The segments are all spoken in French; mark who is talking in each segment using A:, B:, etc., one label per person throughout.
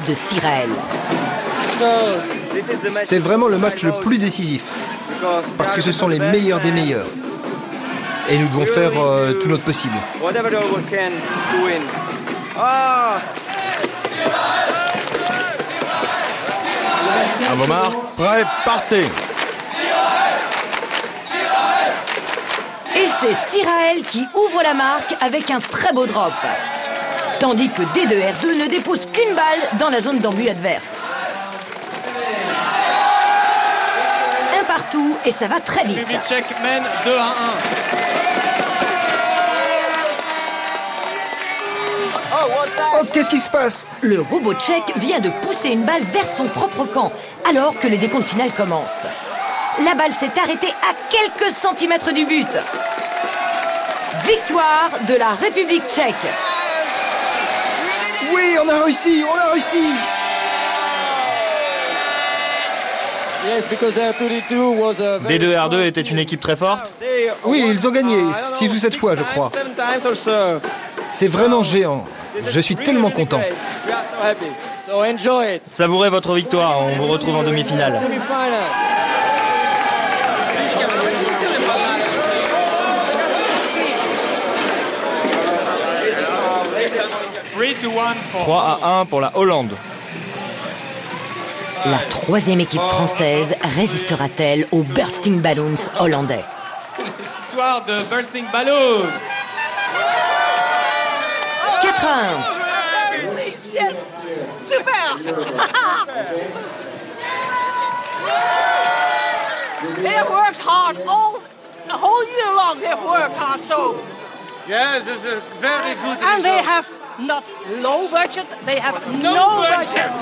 A: de Sirael.
B: C'est vraiment le match le plus décisif, parce que ce sont les meilleurs des meilleurs. Et nous devons faire tout notre possible.
C: À vos marques, prêts, partez.
A: Et c'est Sirael qui ouvre la marque avec un très beau drop. Tandis que D2R2 ne dépose qu'une balle dans la zone d'embut adverse. Un partout et ça va très vite.
D: République tchèque mène 2-1.
B: Oh, qu'est-ce qui se passe?
A: Le robot tchèque vient de pousser une balle vers son propre camp, alors que le décompte final commence. La balle s'est arrêtée à quelques centimètres du but. Victoire de la République tchèque.
B: Oui, on a réussi, on a réussi.
E: D2R2 était une équipe très forte.
B: Oui, ils ont gagné, 6 ou 7 fois, je crois. C'est vraiment géant. Je suis tellement content.
E: Savourez votre victoire, on vous retrouve en demi-finale. 3 à 1 pour la Hollande.
A: La troisième équipe française résistera-t-elle aux Bursting Balloons hollandais?
D: Victoire de Bursting Balloon.
A: 4 à 1.
F: Yes! Super! They have worked hard the whole year long. They have worked hard, so.
G: Yes, it's a very good result.
F: And they have not low budget. They have no budget.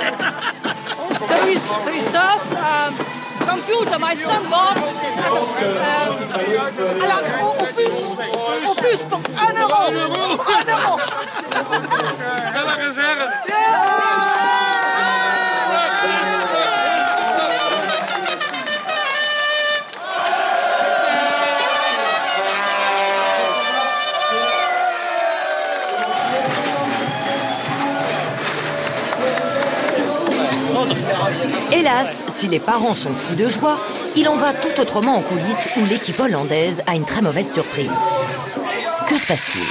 F: The reserve computer my son bought. Au plus pour €1. €1.
G: C'est la réserve.
A: Hélas, si les parents sont fous de joie, il en va tout autrement en coulisses où l'équipe hollandaise a une très mauvaise surprise. Que se passe-t-il?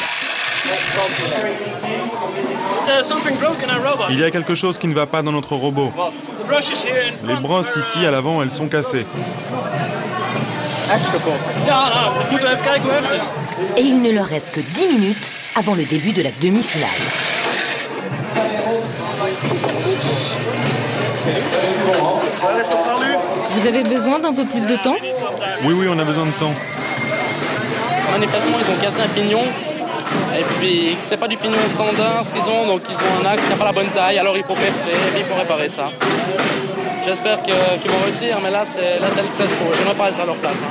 H: Il y a quelque chose qui ne va pas dans notre robot. Les brosses ici à l'avant, elles sont cassées.
A: Et il ne leur reste que 10 minutes avant le début de la demi-finale.
I: Vous avez besoin d'un peu plus de temps?
H: Oui, on a besoin de temps.
J: Manifestement, ils ont cassé un pignon. Et puis, c'est pas du pignon standard ce qu'ils ont, donc ils ont un axe qui n'a pas la bonne taille, alors il faut percer et puis il faut réparer ça. J'espère qu'ils vont réussir, mais là, c'est le stress pour eux. Je n'aimerais pas être à leur place.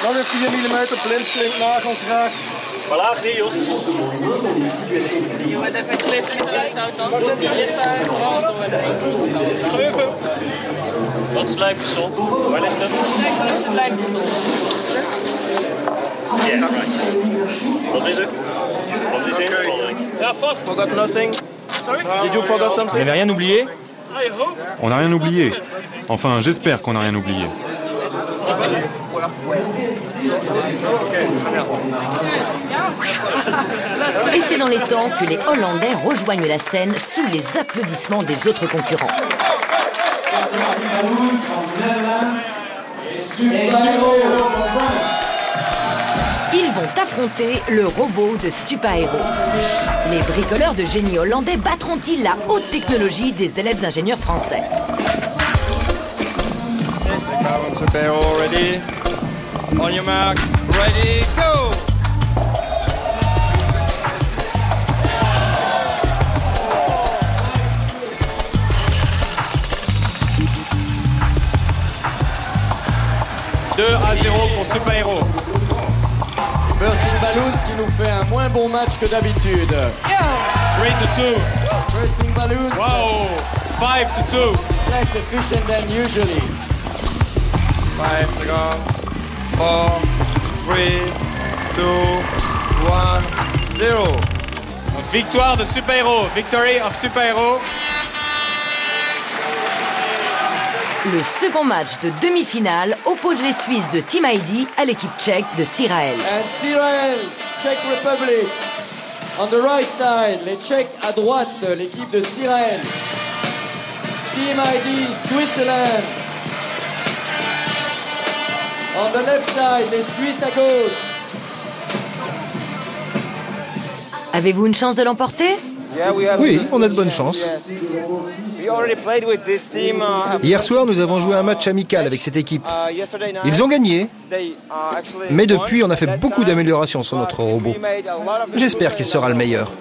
G: Nog een 4 mm blindflint nagelgraag.
K: Voilà, Jos.
F: Je moet even klissen met
K: Geheugen. Wat is het lijppistool? Waar ligt het?
F: Dat is een lijppistool.
K: Ja, right. Wat is er? Wat is ingevallen? Ja, vast.
G: Forgot nothing.
K: Sorry?
G: Did you forget
E: Vous
G: something?
E: n'avez rien oublié?
K: I hope.
H: On n'a rien oublié. Enfin, j'espère qu'on n'a rien oublié.
A: Et c'est dans les temps que les Hollandais rejoignent la scène sous les applaudissements des autres concurrents. Ils vont affronter le robot de Super Héros. Les bricoleurs de génie hollandais battront-ils la haute technologie des élèves ingénieurs français?
D: Super Héros, ready. On your mark, ready, go! 2-0 pour Super Hero.
L: Bursting Balloons qui nous fait un moins bon match que d'habitude.
D: 3-2.
L: Bursting Balloons.
D: Wow. 5-2.
L: Less efficient than usually.
D: 5 seconds. 4, 3, 2, 1, 0. Donc, victoire de Super Hero. Victory of Super Hero.
A: Le second match de demi-finale oppose les Suisses de Team ID à l'équipe tchèque de Sirael.
L: And Sirael, Czech Republic. On the right side, les Tchèques à droite, l'équipe de Sirael. Team ID, Switzerland. On the left side, les Suisses à gauche.
A: Avez-vous une chance de l'emporter?
B: Oui, on a de bonnes chances. Hier soir, nous avons joué un match amical avec cette équipe. Ils ont gagné, mais depuis, on a fait beaucoup d'améliorations sur notre robot. J'espère qu'il sera le meilleur.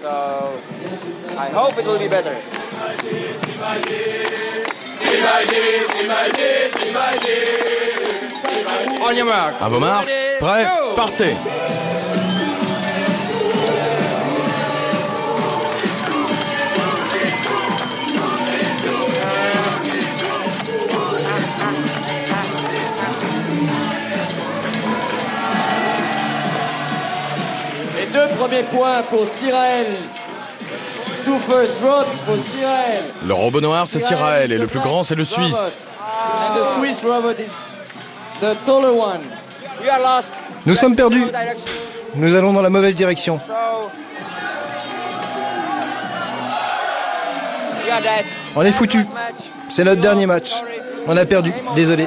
C: On your mark. À vos marques, prêts, partez.
L: Les deux premiers points pour Sirael. Two first drops pour Sirael.
C: Le robot noir, c'est Sirael et le plus grand, c'est le Suisse.
L: And the Swiss robot is the taller one.
B: Nous sommes perdus. Nous allons dans la mauvaise direction. On est foutus. C'est notre dernier match. On a perdu. Désolé.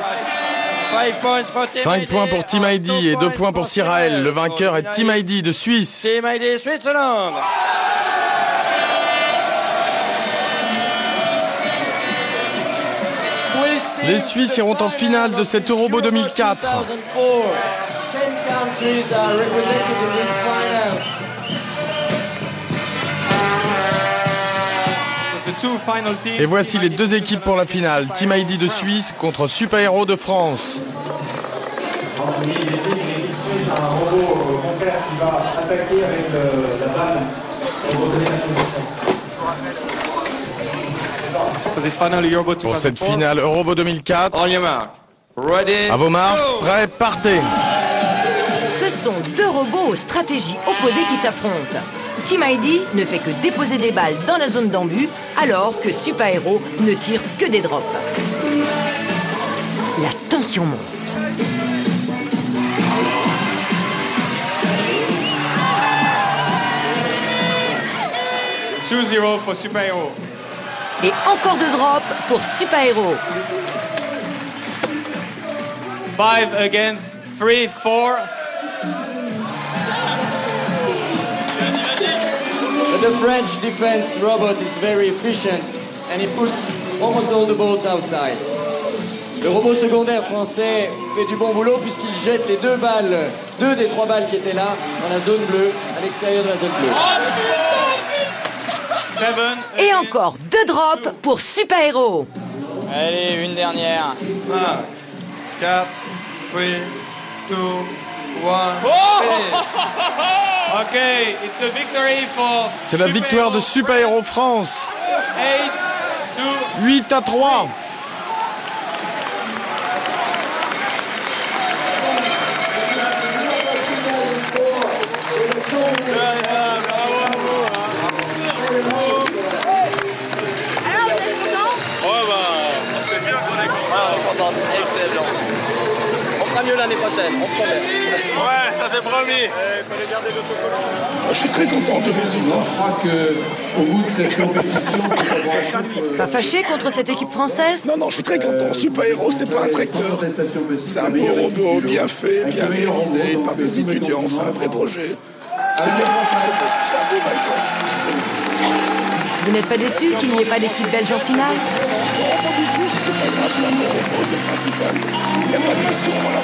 C: 5 points pour Team ID et 2 points pour Sirael. Le vainqueur est Team ID de Suisse.
D: Team ID Switzerland.
C: Les Suisses iront en finale de cet Eurobo 2004. Et voici les deux équipes pour la finale. Team ID de Suisse contre Super Hero de France. Pour cette finale Eurobo 2004, à vos marques, prêts, partez.
A: Ce sont deux robots aux stratégies opposées qui s'affrontent. Team ID ne fait que déposer des balles dans la zone d'embut, alors que Super Hero ne tire que des drops. La tension monte.
D: « 2-0 pour Super Hero.
A: Et encore deux drops pour Super Hero.
D: 5 against 3-4.
L: But the French defense robot is very efficient and he puts almost all the balls outside. Le robot secondaire français fait du bon boulot puisqu'il jette les deux des trois balles qui étaient là dans la zone bleue, à l'extérieur de la zone bleue.
A: Et encore deux drops pour Super Hero.
D: Allez, une dernière. 5, 4, 3, 2, 1. OK, it's a victory for
C: C'est la victoire de Super Hero France. 8-3.
J: C'est excellent. On fera mieux l'année prochaine, on promet.
K: Ouais, ça c'est promis.
M: Je suis très content du résultat. Je crois qu'au bout de cette compétition...
A: Pas fâché contre cette équipe française?
M: Non, je suis très content. Super Hero, c'est pas un tracteur. C'est un beau robot, bien fait, bien réalisé par des étudiants. C'est un vrai projet. C'est bien, c'est un beau vainqueur.
A: Vous n'êtes pas déçu qu'il n'y ait pas d'équipe belge en finale?
M: Non, pas du tout, c'est pas grave, c'est un bon robot, c'est le principal. Il n'y a pas de nation dans la